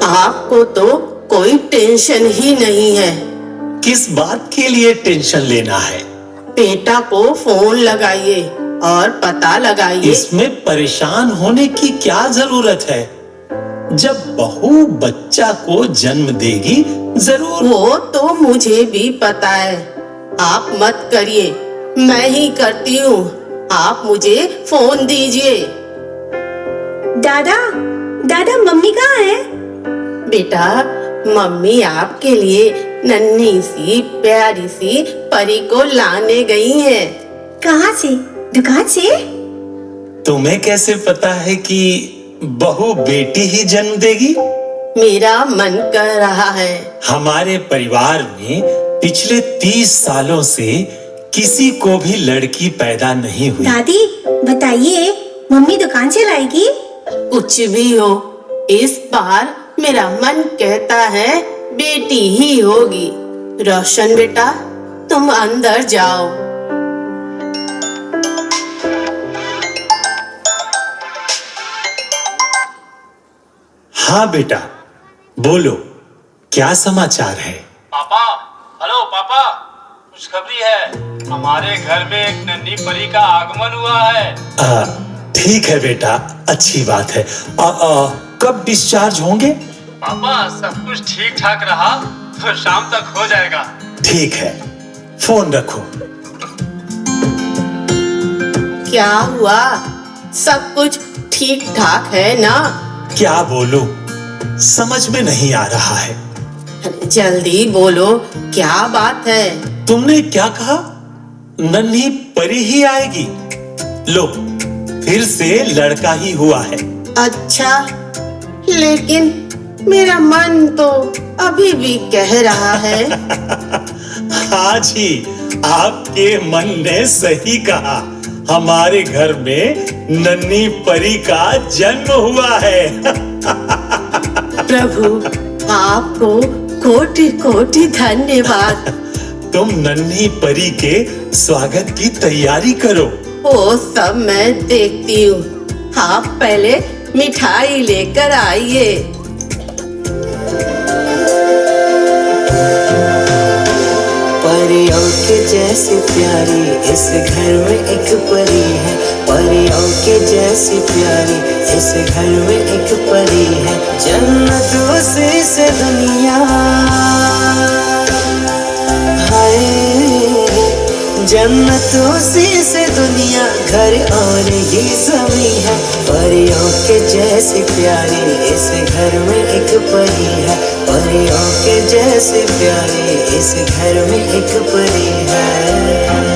आपको तो कोई टेंशन ही नहीं है। किस बात के लिए टेंशन लेना है? बेटा को फोन लगाइए और पता लगाइए। इसमें परेशान होने की क्या जरूरत है? जब बहू बच्चा को जन्म देगी जरूर। वो तो मुझे भी पता है, आप मत करिए, मैं ही करती हूँ। आप मुझे फोन दीजिए। दादा, दादा मम्मी कहाँ है? बेटा, मम्मी आपके लिए नन्ही सी प्यारी सी परी को लाने गई है। कहाँ से? दुकान से? तुम्हें कैसे पता है कि बहू बेटी ही जन्म देगी? मेरा मन कर रहा है। हमारे परिवार में पिछले 30 सालों से किसी को भी लड़की पैदा नहीं हुई। दादी बताइए, मम्मी दुकान से लाएगी? कुछ भी हो, इस बार मेरा मन कहता है बेटी ही होगी। रोशन बेटा, तुम अंदर जाओ। हाँ बेटा, बोलो, क्या समाचार है? पापा, हेलो पापा, खुशखबरी है। हमारे घर में एक नन्ही परी का आगमन हुआ है। ठीक है बेटा, अच्छी बात है। कब डिस्चार्ज होंगे? पापा, सब कुछ ठीक ठाक रहा तो शाम तक हो जाएगा। ठीक है, फोन रखो। क्या हुआ? सब कुछ ठीक ठाक है ना? क्या बोलूं, समझ में नहीं आ रहा है। जल्दी बोलो, क्या बात है? तुमने क्या कहा? नन्ही परी ही आएगी? लो, फिर से लड़का ही हुआ है। अच्छा, लेकिन मेरा मन तो अभी भी कह रहा है। हाँ जी, आपके मन ने सही कहा। हमारे घर में नन्ही परी का जन्म हुआ है। प्रभु, आपको कोटि कोटि धन्यवाद। तुम नन्ही परी के स्वागत की तैयारी करो। वो सब मैं देखती हूँ, आप पहले मिठाई लेकर आइए। परियों के जैसी प्यारी इस घर में एक परी है। परियों के जैसी प्यारी इस घर में एक परी है। जन्नतों से दुनिया हाय, जन्नतों से दुनिया घर और ये सभी है। परियों के जैसी प्यारी इस घर में एक परी है। परियों के जैसी प्यारी इस घर में एक परी है।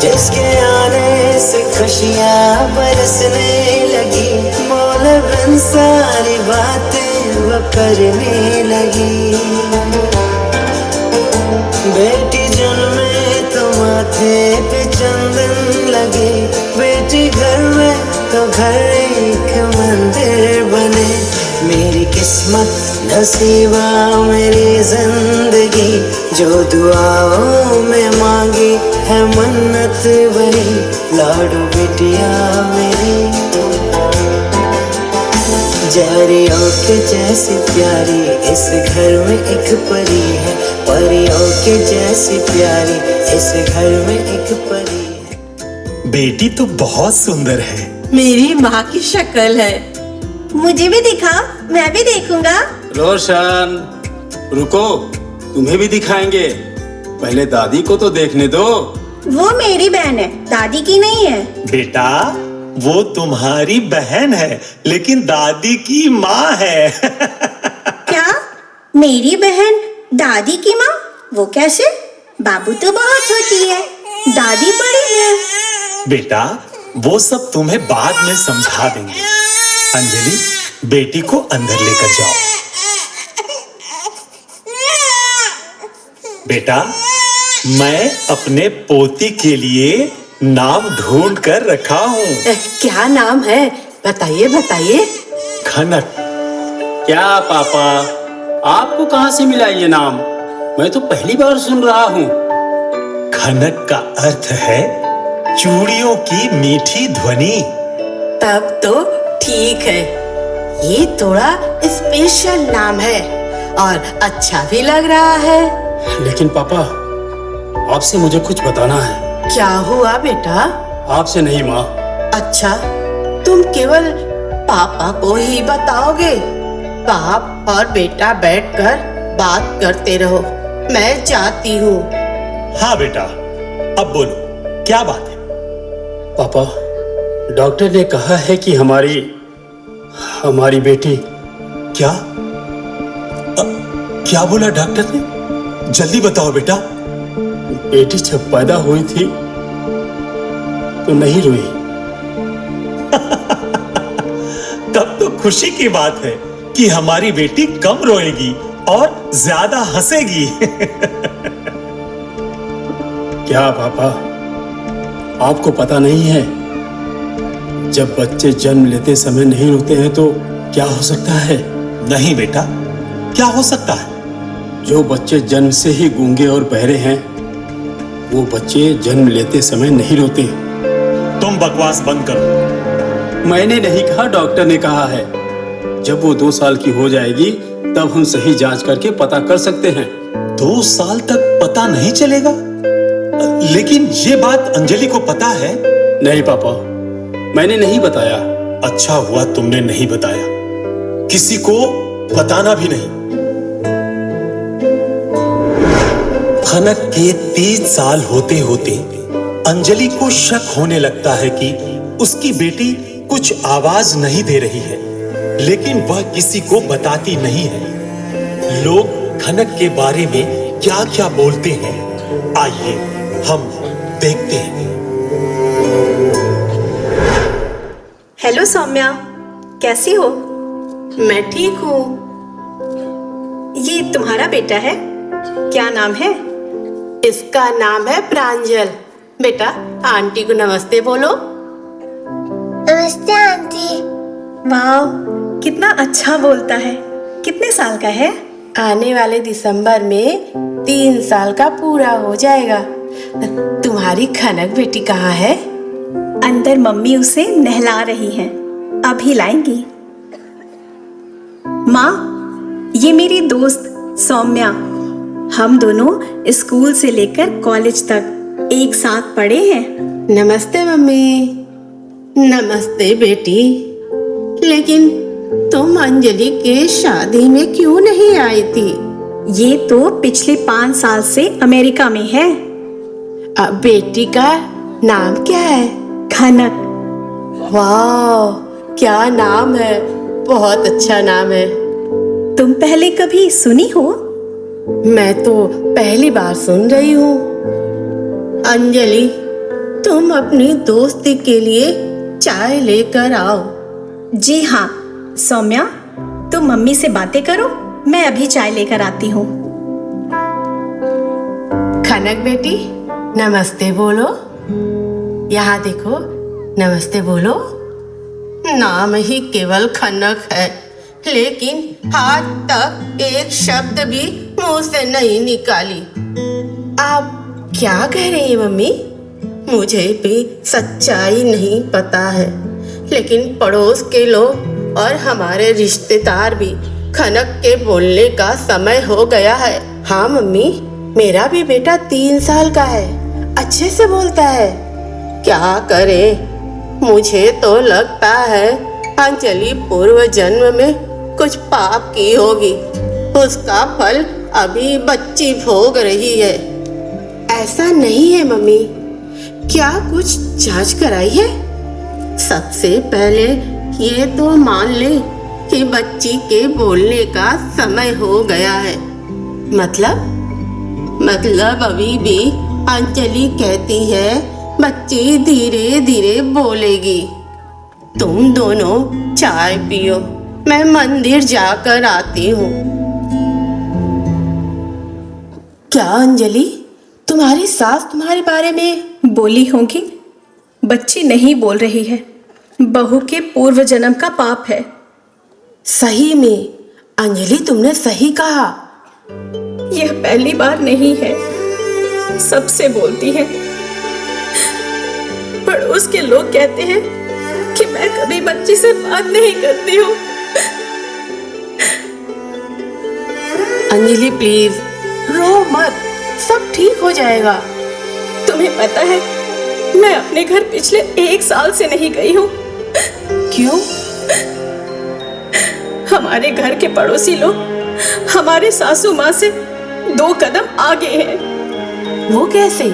जिसके आने से खुशियाँ बरसने लगी, बोल बिन सारी बातें वो करने लगी। बेटी जन्मे तो माथे पे चंदन लगे। बेटी घर में तो घर एक मंदिर बने। मेरी किस्मत नसीबा मेरी जिंदगी, जो दुआओं में मांगी है मन्नत बनी। लाडू बिटिया मेरी जरियों के जैसी प्यारी इस घर में एक परी है। परियों के जैसी प्यारी इस घर में एक परी है। बेटी तो बहुत सुंदर है। मेरी माँ की शक्ल है। मुझे भी दिखा, मैं भी देखूंगा। रोशन, रुको, तुम्हें भी दिखाएंगे। पहले दादी को तो देखने दो। वो मेरी बहन है, दादी की नहीं है। बेटा, वो तुम्हारी बहन है, लेकिन दादी की माँ है। क्या? मेरी बहन दादी की माँ? वो कैसे? बाबू तो बहुत छोटी है, दादी बड़ी है। बेटा, वो सब तुम्हें बाद में समझा देंगे। अंजलि, बेटी को अंदर लेकर जाओ। बेटा, मैं अपने पोती के लिए नाम ढूंढ कर रखा हूँ। क्या नाम है? बताइए बताइए। खनक। क्या पापा, आपको कहाँ से मिला ये नाम? मैं तो पहली बार सुन रहा हूँ। खनक का अर्थ है चूड़ियों की मीठी ध्वनि। तब तो ठीक है, ये थोड़ा स्पेशल नाम है और अच्छा भी लग रहा है। लेकिन पापा, आपसे मुझे कुछ बताना है। क्या हुआ बेटा? आपसे नहीं माँ। अच्छा, तुम केवल पापा को ही बताओगे? बाप और बेटा बैठकर बात करते रहो, मैं जाती हूँ। हाँ बेटा, अब बोलो, क्या बात है? पापा, डॉक्टर ने कहा है कि हमारी बेटी। क्या क्या बोला डॉक्टर ने? जल्दी बताओ बेटा। बेटी जब पैदा हुई थी तो नहीं रोई। तब तो खुशी की बात है कि हमारी बेटी कम रोएगी और ज्यादा हंसेगी। क्या पापा, आपको पता नहीं है, जब बच्चे जन्म लेते समय नहीं रोते हैं तो क्या हो सकता है? नहीं बेटा, क्या हो सकता है? जो बच्चे जन्म से ही गूंगे और बहरे हैं, वो बच्चे जन्म लेते समय नहीं रोते। तुम बकवास बंद करो। मैंने नहीं कहा, डॉक्टर ने कहा है। जब वो 2 साल की हो जाएगी तब हम सही जांच करके पता कर सकते हैं। 2 साल तक पता नहीं चलेगा? लेकिन ये बात अंजलि को पता है? नहीं पापा, मैंने नहीं बताया। अच्छा हुआ तुमने नहीं बताया, किसी को बताना भी नहीं। खनक के 3 साल होते होते अंजलि को शक होने लगता है कि उसकी बेटी कुछ आवाज नहीं दे रही है, लेकिन वह किसी को बताती नहीं है। लोग खनक के बारे में क्या क्या बोलते हैं, आइए हम देखते हैं। हेलो सौम्या, कैसी हो? मैं ठीक हूँ। ये तुम्हारा बेटा है? क्या नाम है? इसका नाम है प्रांजल। बेटा, आंटी को नमस्ते बोलो। नमस्ते आंटी। वाह, कितना अच्छा बोलता है। कितने साल का है? आने वाले दिसंबर में 3 साल का पूरा हो जाएगा। तुम्हारी खनक बेटी कहाँ है? अंदर मम्मी उसे नहला रही हैं, अभी लाएंगी। माँ, ये मेरी दोस्त सौम्या। हम दोनों स्कूल से लेकर कॉलेज तक एक साथ पढ़े हैं। नमस्ते मम्मी। नमस्ते बेटी। लेकिन तुम अंजलि के शादी में क्यों नहीं आई थी? ये तो पिछले 5 साल से अमेरिका में है। अब बेटी का नाम क्या है? खनक। वाह, क्या नाम है, बहुत अच्छा नाम है। तुम पहले कभी सुनी हो? मैं तो पहली बार सुन रही हूँ। अंजलि, तुम अपनी दोस्ती के लिए चाय लेकर आओ। जी हाँ सौम्या, तुम मम्मी से बातें करो, मैं अभी चाय लेकर आती हूँ। खनक बेटी, नमस्ते बोलो। यहाँ देखो, नमस्ते बोलो। नाम ही केवल खनक है, लेकिन आज तक एक शब्द भी मुंह से नहीं निकाली। आप क्या कह रही हैं मम्मी? मुझे भी सच्चाई नहीं पता है, लेकिन पड़ोस के लोग और हमारे रिश्तेदार भी खनक के बोलने का समय हो गया है। हाँ मम्मी, मेरा भी बेटा 3 साल का है, अच्छे से बोलता है। क्या करे, मुझे तो लगता है अंजलि पूर्व जन्म में कुछ पाप की होगी, उसका फल अभी बच्ची भोग रही है। ऐसा नहीं है मम्मी, क्या कुछ जांच कराई है? सबसे पहले ये तो मान ले कि बच्ची के बोलने का समय हो गया है। मतलब अभी भी अंजलि कहती है बच्ची धीरे धीरे बोलेगी। तुम दोनों चाय पियो, मैं मंदिर जाकर आती हूँ। क्या अंजलि, तुम्हारी सास तुम्हारे बारे में? बोली होंगी। बच्ची नहीं बोल रही है। बहू के पूर्व जन्म का पाप है। सही में अंजलि, तुमने सही कहा। यह पहली बार नहीं है, सबसे बोलती है। पड़ोस के लोग कहते हैं कि मैं कभी बच्ची से बात नहीं करती हूँ। अंजलि प्लीज रो मत, सब ठीक हो जाएगा। तुम्हें पता है, मैं अपने घर पिछले 1 साल से नहीं गई हूँ। क्यों? हमारे घर के पड़ोसी लोग हमारे सासू माँ से 2 कदम आगे हैं। वो कैसे?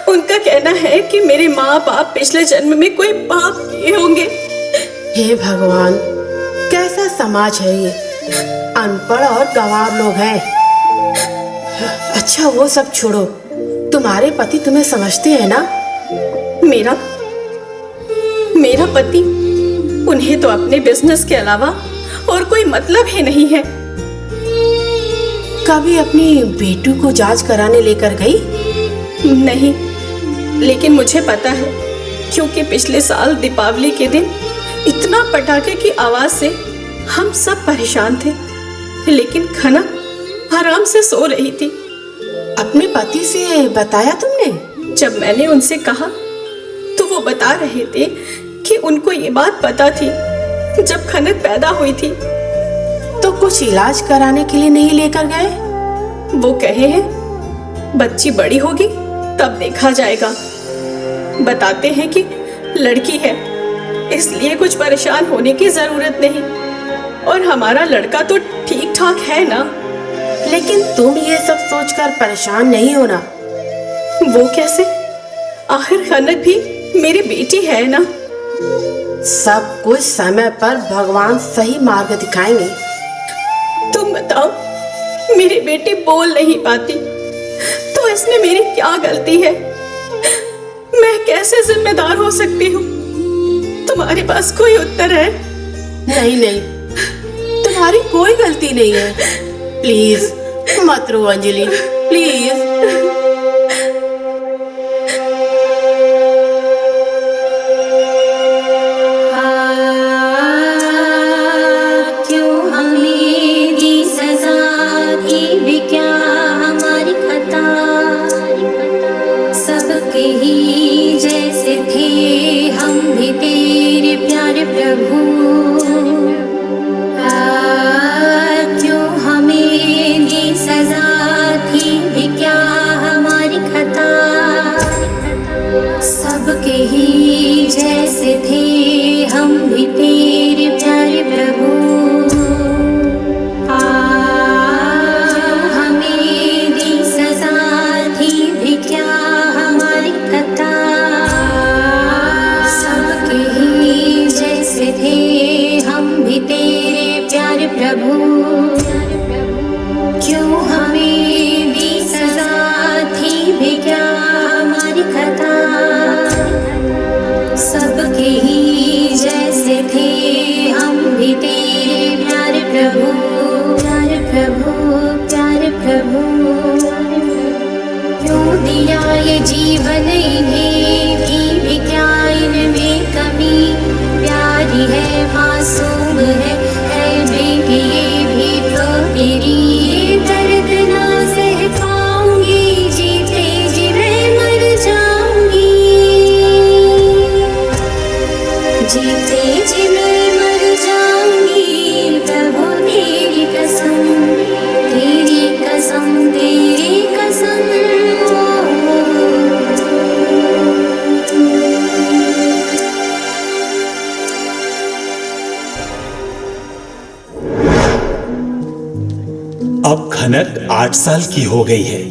उनका कहना है कि मेरे माँ बाप पिछले जन्म में कोई पाप किए होंगे। हे भगवान, कैसा समाज है ये, अनपढ़ और गंवार लोग हैं। अच्छा वो सब छोड़ो, तुम्हारे पति तुम्हें समझते हैं ना? मेरा पति, उन्हें तो अपने बिजनेस के अलावा और कोई मतलब ही नहीं है। कभी अपनी बेटू को जांच कराने लेकर गई? नहीं, लेकिन मुझे पता है, क्योंकि पिछले साल दीपावली के दिन इतना पटाखे की आवाज से हम सब परेशान थे, लेकिन खनक आराम से सो रही थी। अपने पति से बताया तुमने? जब मैंने उनसे कहा तो वो बता रहे थे कि उनको ये बात पता थी जब खनक पैदा हुई थी। तो कुछ इलाज कराने के लिए नहीं लेकर गए? वो कहे हैं बच्ची बड़ी होगी तब देखा जाएगा। बताते हैं कि लड़की है, इसलिए कुछ परेशान होने की जरूरत नहीं, और हमारा लड़का तो ठीक ठाक है ना। लेकिन तुम ये सब सोचकर परेशान नहीं होना। वो कैसे? आखिर खनक भी मेरी बेटी है ना। सब कुछ समय पर भगवान सही मार्ग दिखाएंगे। तुम बताओ, मेरी बेटी बोल नहीं पाती तो इसमें मेरी क्या गलती है? मैं कैसे जिम्मेदार हो सकती हूँ? तुम्हारे पास कोई उत्तर है? नहीं नहीं, तुम्हारी कोई गलती नहीं है। प्लीज मत रो अंजलि, प्लीज। जीवन इन्हें भी क्या इनमें कमी, प्यारी है मासूम है बेटी ये भी तो मेरी। दर्द ना सह पाऊंगी, जीते जी मैं मर जाऊंगी, जीते जी मैं मर जाऊंगी। प्रभु तेरी कसम, तेरी कसम, तेरी कसम। अब खनक 8 साल की हो गई है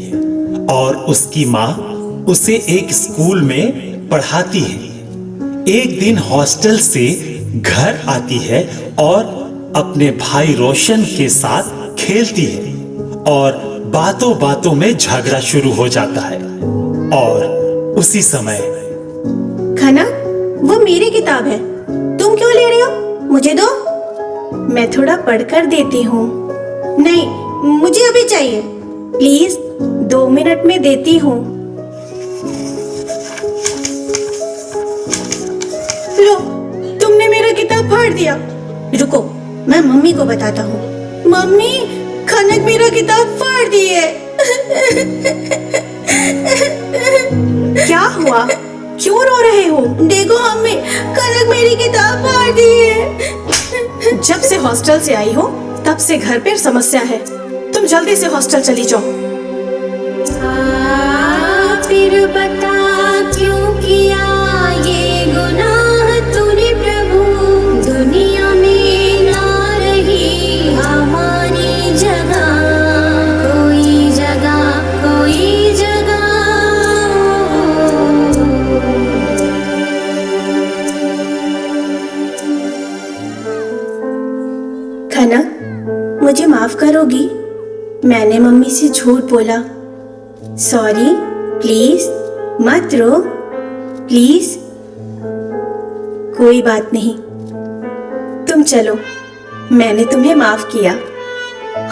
और उसकी माँ उसे एक स्कूल में पढ़ाती है। एक दिन हॉस्टल से घर आती है और अपने भाई रोशन के साथ खेलती है और बातों बातों में झगड़ा शुरू हो जाता है। और उसी समय खनक, वो मेरी किताब है, तुम क्यों ले रही हो? मुझे दो, मैं थोड़ा पढ़कर देती हूँ। नहीं, मुझे अभी चाहिए। प्लीज 2 मिनट में देती हूँ। लो, तुमने मेरा किताब फाड़ दिया। रुको, मैं मम्मी को बताता हूँ। मम्मी, खनक मेरा किताब फाड़ दी है। क्या हुआ? क्यों रो रहे हो? देखो मम्मी, खनक मेरी किताब फाड़ दी है। जब से हॉस्टल से आई हो तब से घर पे समस्या है। तुम जल्दी से हॉस्टल चली जाओ। फिर बता क्यों किया ये गुनाह तूने प्रभु, दुनिया में ना रही हमारी जगह, कोई जगह, कोई जगह। खनक, मुझे माफ करोगी? मैंने मम्मी से झूठ बोला। सॉरी, प्लीज मत रो, प्लीज। कोई बात नहीं, तुम चलो, मैंने तुम्हें माफ किया।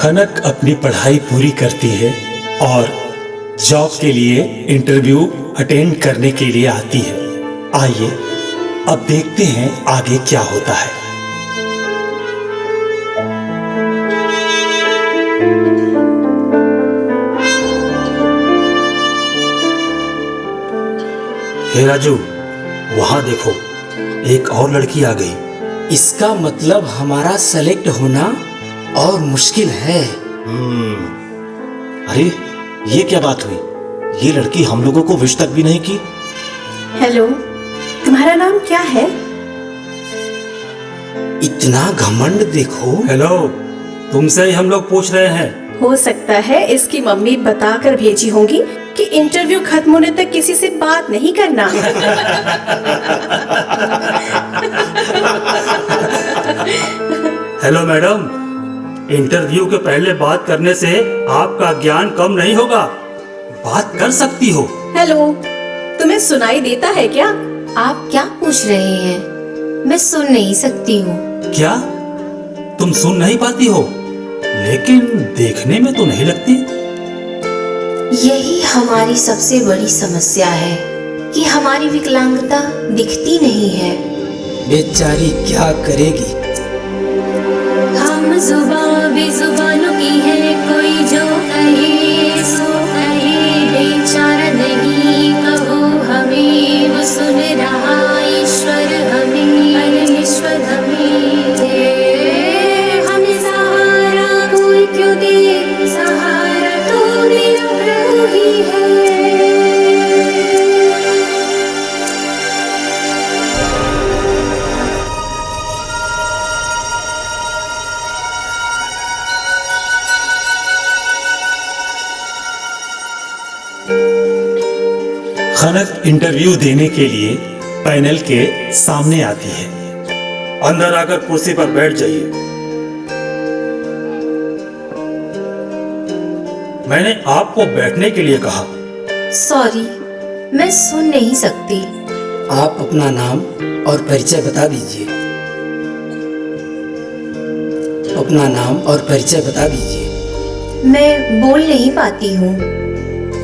खनक अपनी पढ़ाई पूरी करती है और जॉब के लिए इंटरव्यू अटेंड करने के लिए आती है। आइए अब देखते हैं आगे क्या होता है। हे राजू, वहां देखो, एक और लड़की आ गई। इसका मतलब हमारा सेलेक्ट होना और मुश्किल है। अरे ये क्या बात हुई? ये लड़की हम लोगों को विश तक भी नहीं की। हेलो, तुम्हारा नाम क्या है? इतना घमंड देखो। हेलो, तुमसे ही हम लोग पूछ रहे हैं। हो सकता है इसकी मम्मी बताकर भेजी होंगी कि इंटरव्यू खत्म होने तक किसी से बात नहीं करना। हेलो मैडम, इंटरव्यू के पहले बात करने से आपका ज्ञान कम नहीं होगा। बात कर सकती हो। हेलो, तुम्हें सुनाई देता है क्या? आप क्या पूछ रहे हैं? मैं सुन नहीं सकती हूँ। क्या तुम सुन नहीं पाती हो? लेकिन देखने में तो नहीं लगती। यही हमारी सबसे बड़ी समस्या है कि हमारी विकलांगता दिखती नहीं है। बेचारी क्या करेगी? हम जुबां बेजुबानों की है, कोई जो कहे सो कहे, बेचारा नहीं कहो हमें, वो सुन रहा ईश्वर हमें, परमेश्वर हमें दे। हमें सहारा कोई क्यों दे, सहारा तो मेरा प्रभु ही है। खनक इंटरव्यू देने के लिए पैनल के सामने आती है। अंदर आकर कुर्सी पर बैठ जाइए। मैंने आपको बैठने के लिए कहा। सॉरी, मैं सुन नहीं सकती। आप अपना नाम और परिचय बता दीजिए। अपना नाम और परिचय बता दीजिए। मैं बोल नहीं पाती हूँ।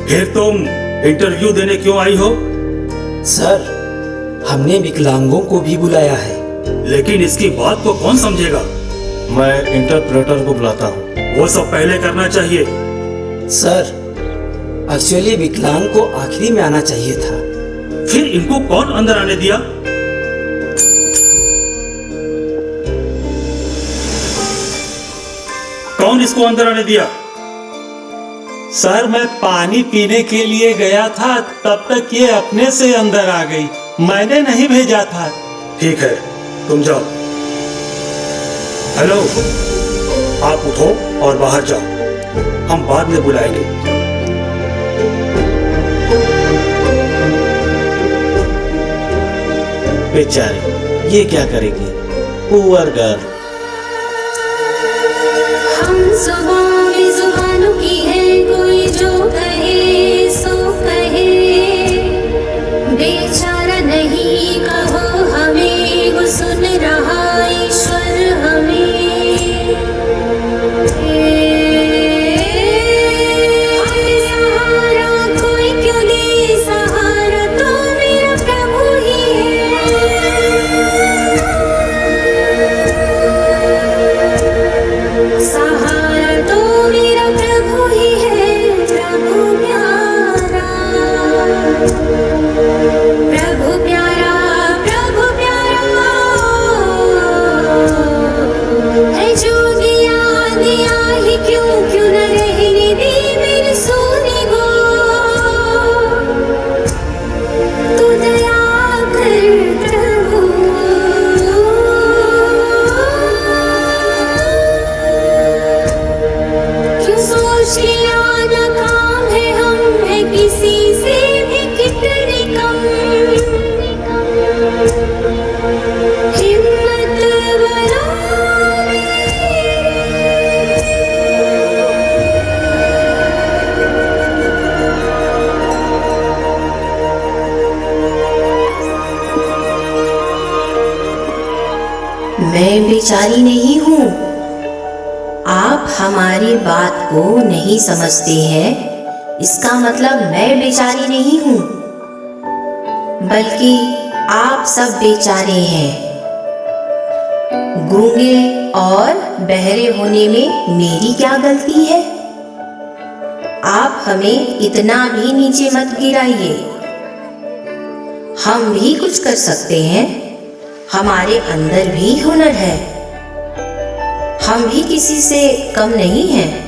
फिर तुम इंटरव्यू देने क्यों आई हो? सर, हमने विकलांगों को भी बुलाया है। लेकिन इसकी बात को कौन समझेगा? मैं इंटरप्रेटर को बुलाता हूँ। वो सब पहले करना चाहिए। सर, एक्चुअली विकलांग को आखिरी में आना चाहिए था। फिर इनको कौन अंदर आने दिया? कौन इसको अंदर आने दिया? सर, मैं पानी पीने के लिए गया था, तब तक ये अपने से अंदर आ गई। मैंने नहीं भेजा था। ठीक है, तुम जाओ। हेलो, आप उठो और बाहर जाओ। हम बाद में बुलाएंगे। बेचारी, ये क्या करेगी? Poor girl. हम जुबां बेजुबानों की है, कोई जो कहे सो कहे, बेचारा नहीं कहो हमें, वो सुन रहा ईश्वर हमें। मैं बेचारी नहीं हूँ। आप हमारी बात को नहीं समझते हैं, इसका मतलब मैं बेचारी नहीं हूँ, बल्कि आप सब बेचारे हैं। गूंगे और बहरे होने में मेरी क्या गलती है? आप हमें इतना भी नीचे मत गिराइए। हम भी कुछ कर सकते हैं, हमारे अंदर भी हुनर है। हम भी किसी से कम नहीं हैं।